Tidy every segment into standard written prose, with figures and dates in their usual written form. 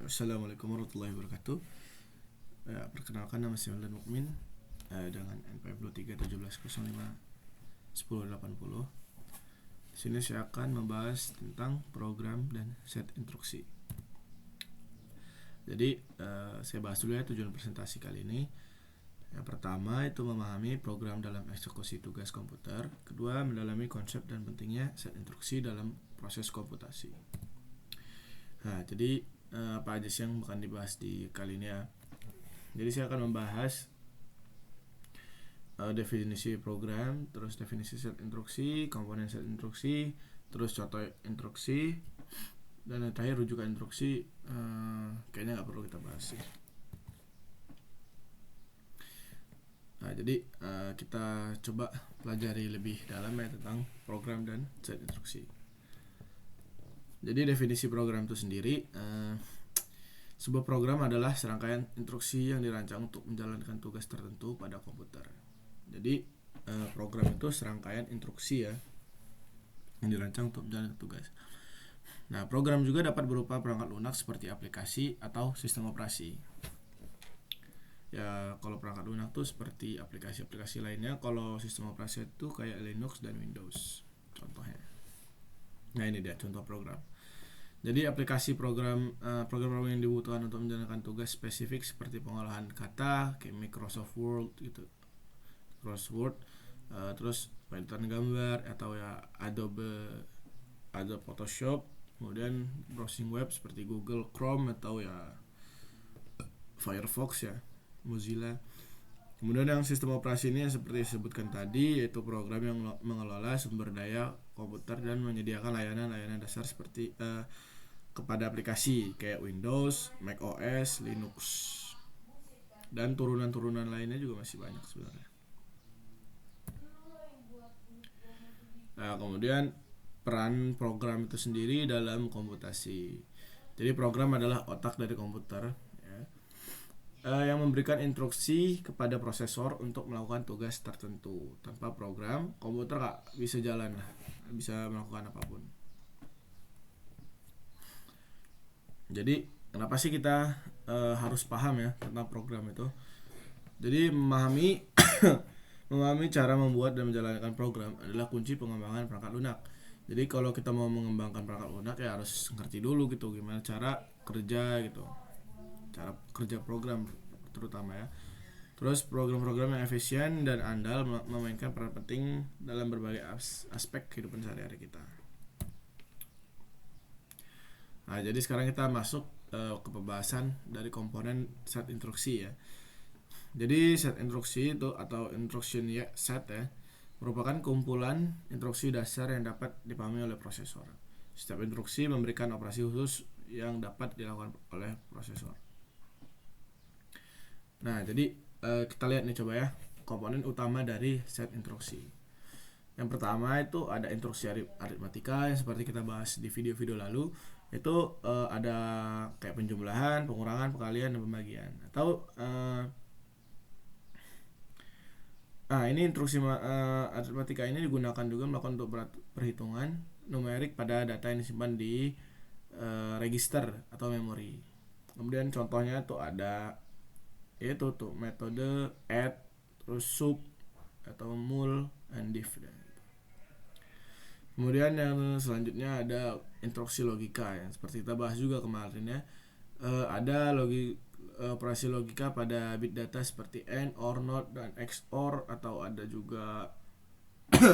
Assalamualaikum warahmatullahi wabarakatuh. Perkenalkan, nama saya Wildan Mukmin dengan NPM 2317051080. Di sini saya akan membahas tentang program dan set instruksi. Jadi saya bahas dulu ya tujuan presentasi kali ini. Yang pertama itu memahami program dalam eksekusi tugas komputer. Kedua, mendalami konsep dan pentingnya set instruksi dalam proses komputasi. Nah, jadi apa aja sih yang akan dibahas di kali ini ya. Jadi saya akan membahas definisi program, terus definisi set instruksi, komponen set instruksi, terus contoh instruksi, dan yang terakhir rujukan instruksi. Kayaknya nggak perlu kita bahas sih. Nah, jadi kita coba pelajari lebih dalam ya tentang program dan set instruksi. Jadi definisi program itu sendiri, sebuah program adalah serangkaian instruksi yang dirancang untuk menjalankan tugas tertentu pada komputer. Jadi program itu serangkaian instruksi ya yang dirancang untuk menjalankan tugas. Nah, program juga dapat berupa perangkat lunak seperti aplikasi atau sistem operasi. Ya, kalau perangkat lunak tuh seperti aplikasi-aplikasi lainnya. Kalau sistem operasi itu kayak Linux dan Windows contohnya. Nah, ini dia contoh program. Jadi aplikasi program yang dibutuhkan untuk menjalankan tugas spesifik seperti pengolahan kata kayak Microsoft Word gitu, Crossword, terus peneditan gambar atau ya Adobe Photoshop, kemudian browsing web seperti Google Chrome atau ya Firefox ya, Mozilla. Kemudian yang sistem operasi ini yang seperti disebutkan tadi, yaitu program yang mengelola sumber daya komputer dan menyediakan layanan-layanan dasar seperti kepada aplikasi kayak Windows, Mac OS, Linux, dan turunan-turunan lainnya juga masih banyak sebenarnya. Nah, kemudian peran program itu sendiri dalam komputasi. Jadi program adalah otak dari komputer ya, yang memberikan instruksi kepada prosesor untuk melakukan tugas tertentu. Tanpa program, komputer gak bisa jalan lah, bisa melakukan apapun. Jadi kenapa sih kita harus paham ya tentang program itu? Jadi memahami cara membuat dan menjalankan program adalah kunci pengembangan perangkat lunak. Jadi kalau kita mau mengembangkan perangkat lunak ya harus ngerti dulu gitu gimana cara kerja gitu, cara kerja program terutama ya. Terus program-program yang efisien dan andal memainkan peran penting dalam berbagai aspek kehidupan sehari-hari kita. Nah, jadi sekarang kita masuk ke pembahasan dari komponen set instruksi ya. Jadi set instruksi itu atau instruction set ya merupakan kumpulan instruksi dasar yang dapat dipahami oleh prosesor. Setiap instruksi memberikan operasi khusus yang dapat dilakukan oleh prosesor. Nah, jadi kita lihat nih coba ya komponen utama dari set instruksi. Yang pertama itu ada instruksi aritmatika yang seperti kita bahas di video-video lalu. Itu ada kayak penjumlahan, pengurangan, perkalian, dan pembagian. Atau ini instruksi aritmatika ini digunakan juga melakukan untuk perhitungan numerik pada data yang disimpan di register atau memori. Kemudian contohnya tuh ada yaitu tuh metode add, terus sub atau mul, and diff. Kemudian yang selanjutnya ada instruksi logika yang seperti kita bahas juga kemarin ya. Ada operasi logika pada bit data seperti AND, OR, NOT, dan XOR, atau ada juga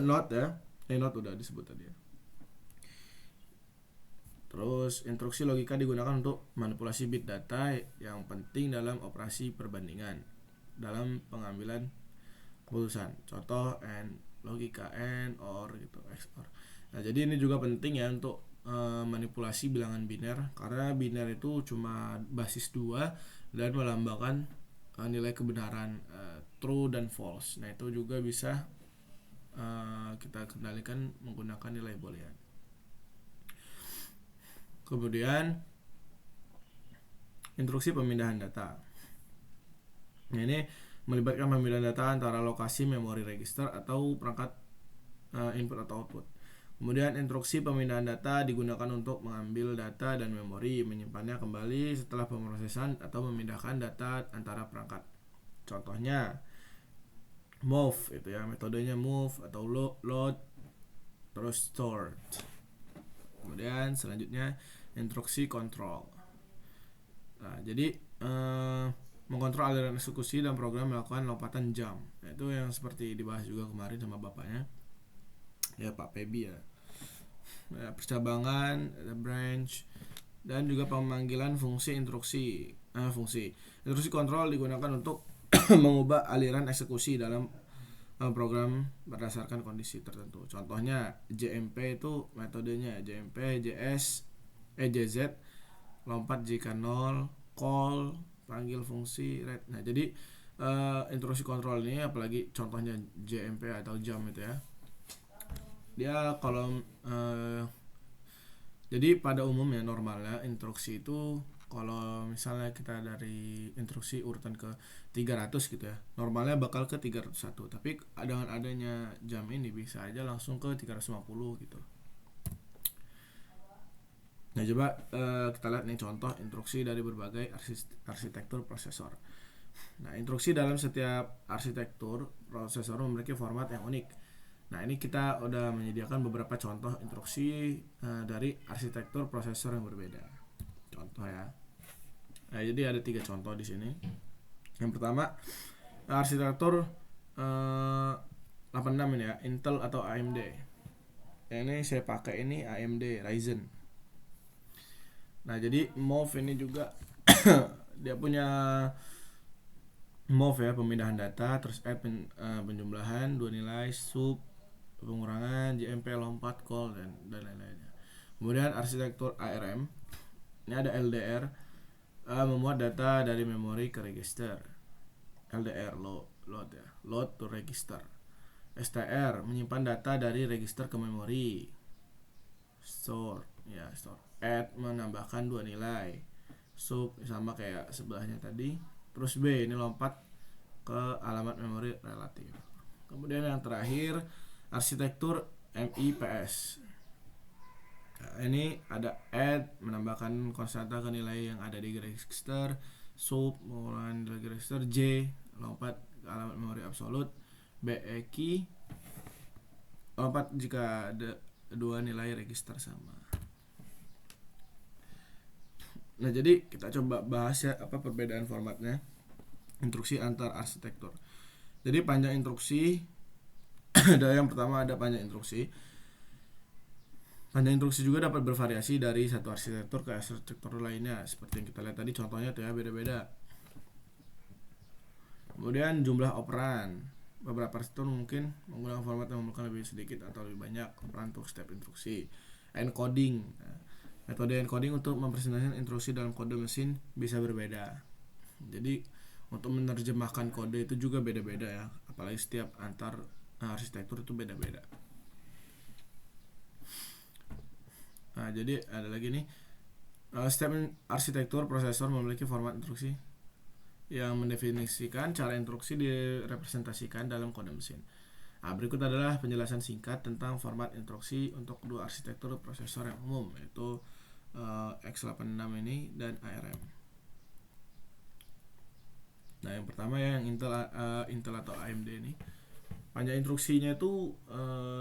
NOT ya. NOT udah disebut tadi ya. Terus instruksi logika digunakan untuk manipulasi bit data yang penting dalam operasi perbandingan dalam pengambilan keputusan. Contoh AND, logika AND, OR gitu, XOR. Nah, jadi ini juga penting ya untuk manipulasi bilangan biner karena biner itu cuma basis 2 dan melambangkan nilai kebenaran true dan false. Nah, itu juga bisa kita kendalikan menggunakan nilai boolean. Kemudian instruksi pemindahan data. Nah, ini melibatkan pemindahan data antara lokasi memori register atau perangkat input atau output. Kemudian instruksi pemindahan data digunakan untuk mengambil data dan memori, menyimpannya kembali setelah pemrosesan atau memindahkan data antara perangkat. Contohnya move itu ya, metodenya move atau load terus stored. Kemudian selanjutnya instruksi control. Nah, jadi mengontrol aliran eksekusi dan program melakukan lompatan jump. Nah, itu yang seperti dibahas juga kemarin sama bapaknya. Ya Pak Pebi ya. Nah, percabangan, branch, dan juga pemanggilan fungsi instruksi. Instruksi kontrol digunakan untuk mengubah aliran eksekusi dalam program berdasarkan kondisi tertentu. Contohnya JMP itu metodenya JMP, JZ, lompat jika 0, call, panggil fungsi, read. Nah, jadi instruksi kontrol ini apalagi contohnya JMP atau jump itu ya. Dia kalau jadi pada umumnya normalnya instruksi itu kalau misalnya kita dari instruksi urutan ke 300 gitu ya, normalnya bakal ke 301, tapi dengan adanya jam ini bisa aja langsung ke 350 gitu. Nah, coba kita lihat nih contoh instruksi dari berbagai arsitektur prosesor. Nah, instruksi dalam setiap arsitektur prosesor memiliki format yang unik. Nah, ini kita udah menyediakan beberapa contoh instruksi dari arsitektur prosesor yang berbeda. Contoh ya. Nah, jadi ada 3 contoh di sini. Yang pertama, arsitektur 86 ini ya, Intel atau AMD. Yang ini saya pakai ini AMD Ryzen. Nah, jadi move ini juga dia punya move ya, pemindahan data, terus add penjumlahan, 2 nilai, sub, pengurangan, JMP, lompat, call, dan lain-lainnya. Kemudian arsitektur ARM, ini ada LDR, memuat data dari memori ke register. LDR, load ya, load to register. STR, menyimpan data dari register ke memori. Store, ya store. Add, menambahkan 2 nilai. Sub, sama kayak sebelahnya tadi. Terus B, ini lompat ke alamat memori relatif. Kemudian yang terakhir, arsitektur MIPS. Nah, ini ada add, menambahkan konstanta ke nilai yang ada di register, sub, mengulangi nilai register, J, lompat ke alamat memori absolut, BEK, lompat jika ada 2 nilai register sama. Nah, jadi kita coba bahas ya apa perbedaan formatnya instruksi antar arsitektur. Jadi panjang instruksi ada yang pertama ada panjang instruksi. Panjang instruksi juga dapat bervariasi dari satu arsitektur ke arsitektur lainnya. Seperti yang kita lihat tadi contohnya tuh ya, beda-beda. Kemudian jumlah operan. Beberapa arsitektur mungkin menggunakan format yang memerlukan lebih sedikit atau lebih banyak operan untuk step instruksi. Encoding. Metode encoding untuk mempresentasikan instruksi dalam kode mesin bisa berbeda. Jadi untuk menerjemahkan kode itu juga beda-beda ya. Apalagi setiap antar arsitektur itu beda-beda. Nah, jadi ada lagi nih, setiap arsitektur prosesor memiliki format instruksi yang mendefinisikan cara instruksi direpresentasikan dalam kode mesin. Nah, berikut adalah penjelasan singkat tentang format instruksi untuk dua arsitektur prosesor yang umum, yaitu x86 ini dan ARM. Nah, yang pertama ya, yang Intel atau AMD ini. Panjang instruksinya itu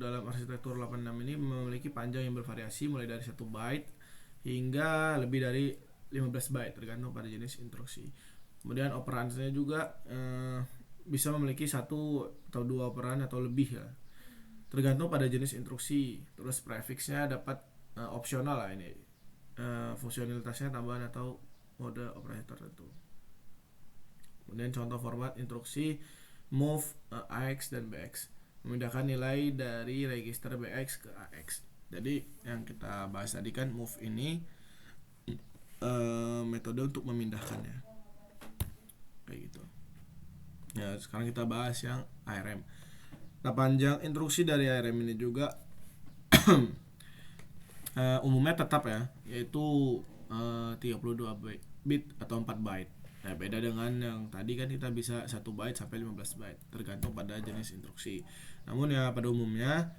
dalam arsitektur 86 ini memiliki panjang yang bervariasi mulai dari 1 byte hingga lebih dari 15 byte tergantung pada jenis instruksi. Kemudian operansinya juga bisa memiliki 1 atau 2 operan atau lebih ya, tergantung pada jenis instruksi. Terus prefixnya dapat opsional lah ini, fungsionalitasnya tambahan atau mode operasi tertentu. Kemudian contoh format instruksi move AX dan BX, memindahkan nilai dari register BX ke AX. Jadi yang kita bahas tadi kan move ini metode untuk memindahkannya kayak gitu. Ya, sekarang kita bahas yang ARM. Nah, panjang instruksi dari ARM ini juga umumnya tetap ya, yaitu 32 bit atau 4 byte. Nah, beda dengan yang tadi kan kita bisa 1 byte sampai 15 byte tergantung pada jenis instruksi. Namun ya pada umumnya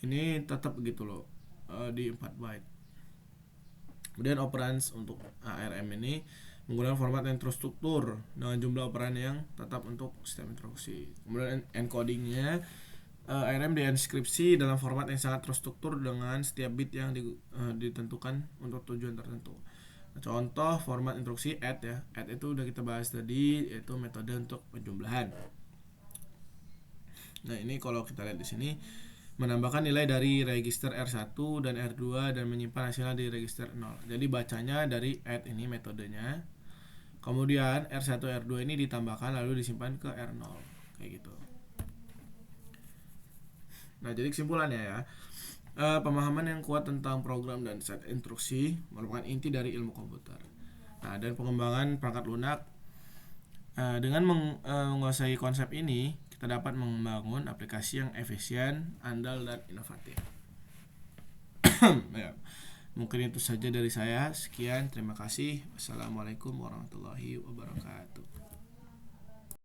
ini tetap gitu loh, di 4 byte. Kemudian operands untuk ARM ini menggunakan format yang terstruktur dengan jumlah operan yang tetap untuk sistem instruksi. Kemudian encodingnya, ARM dienkripsi dalam format yang sangat terstruktur dengan setiap bit yang ditentukan untuk tujuan tertentu. Contoh format instruksi add ya. Add itu udah kita bahas tadi, yaitu metode untuk penjumlahan. Nah, ini kalau kita lihat di sini menambahkan nilai dari register R1 dan R2 dan menyimpan hasilnya di register 0. Jadi bacanya dari add ini metodenya. Kemudian R1 R2 ini ditambahkan lalu disimpan ke R0 kayak gitu. Nah, jadi kesimpulannya ya, pemahaman yang kuat tentang program dan set instruksi merupakan inti dari ilmu komputer. Nah, dan pengembangan perangkat lunak, dengan menguasai konsep ini, kita dapat membangun aplikasi yang efisien, andal, dan inovatif. Ya, mungkin itu saja dari saya. Sekian, terima kasih. Wassalamualaikum warahmatullahi wabarakatuh.